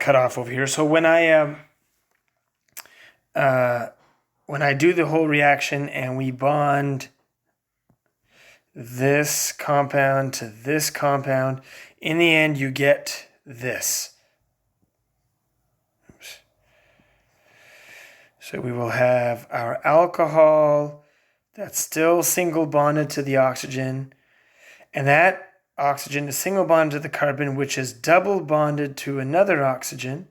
cut off over here. So when I do the whole reaction and we bond this compound to this compound, in the end you get this. Oops. So we will have our alcohol that's still single bonded to the oxygen, and that oxygen is single bonded to the carbon, which is double bonded to another oxygen.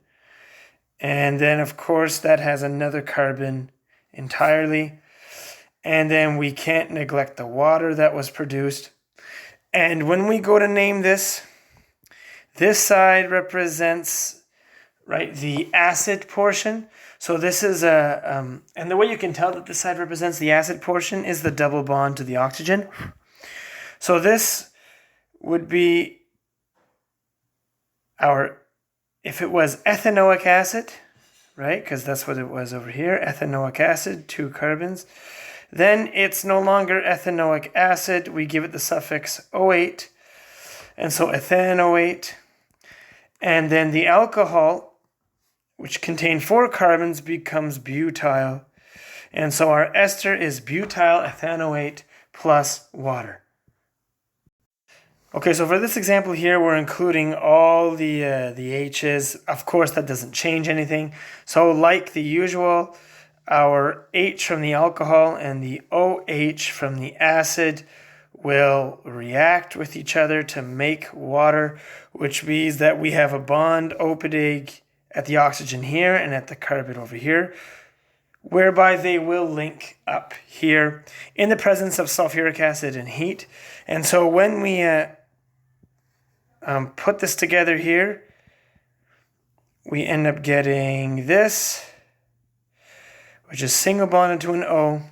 And then, of course, that has another carbon entirely. And then we can't neglect the water that was produced. And when we go to name this, this side represents, right, the acid portion. So this is and the way you can tell that this side represents the acid portion is the double bond to the oxygen. So this would be if it was ethanoic acid, right? Because that's what it was over here, ethanoic acid, 2 carbons. Then it's no longer ethanoic acid. We give it the suffix -oate. And so ethanoate. And then the alcohol, which contained 4 carbons, becomes butyl. And so our ester is butyl ethanoate plus water. Okay, so for this example here, we're including all the H's. Of course, that doesn't change anything. So like the usual, our H from the alcohol and the OH from the acid will react with each other to make water, which means that we have a bond opening at the oxygen here and at the carbon over here, whereby they will link up here in the presence of sulfuric acid and heat. And so when we put this together here, we end up getting this, which is single bonded to an O,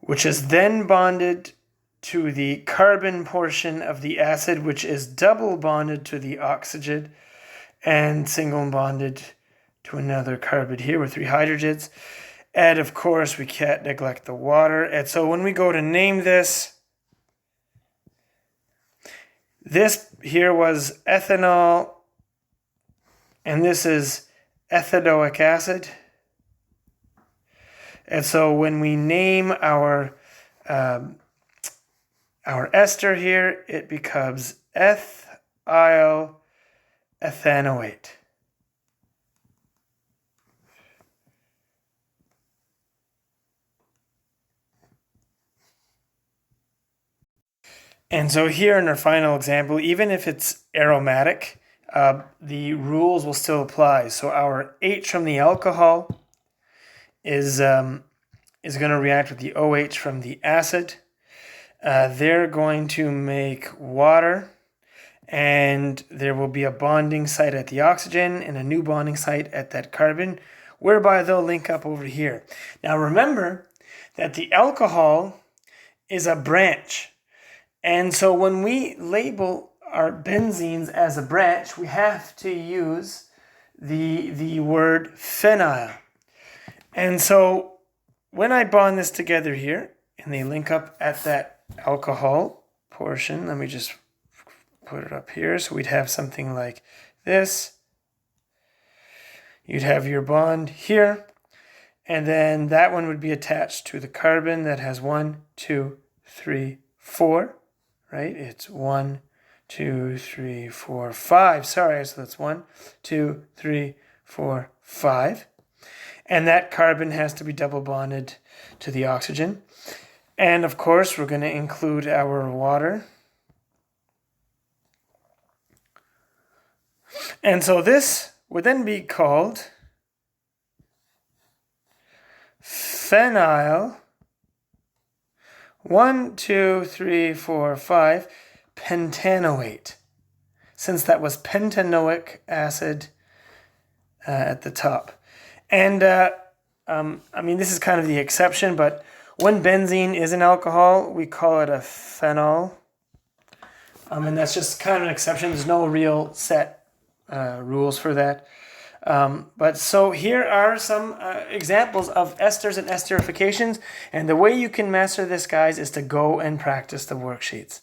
which is then bonded to the carbon portion of the acid, which is double bonded to the oxygen, and single bonded to another carbon here with 3 hydrogens. And of course, we can't neglect the water. And so when we go to name this here was ethanol, and this is ethanoic acid. And so when we name our ester here, it becomes ethyl ethanoate. And so here in our final example, even if it's aromatic, the rules will still apply. So our H from the alcohol is going to react with the OH from the acid. They're going to make water, and there will be a bonding site at the oxygen and a new bonding site at that carbon, whereby they'll link up over here. Now remember that the alcohol is a branch. And so when we label our benzenes as a branch, we have to use the word phenyl. And so when I bond this together here, and they link up at that alcohol portion, let me just put it up here. So we'd have something like this. You'd have your bond here, and then that one would be attached to the carbon that has 1, 2, 3, 4. Right? It's 1, 2, 3, 4, 5. Sorry, so that's 1, 2, 3, 4, 5. And that carbon has to be double bonded to the oxygen. And of course, we're going to include our water. And so this would then be called phenyl 1, 2, 3, 4, 5 pentanoate, since that was pentanoic acid at the top. And I mean, this is kind of the exception, but when benzene is an alcohol, we call it a phenol. And that's just kind of an exception. There's no real set rules for that. But so here are some examples of esters and esterifications. And the way you can master this, guys, is to go and practice the worksheets.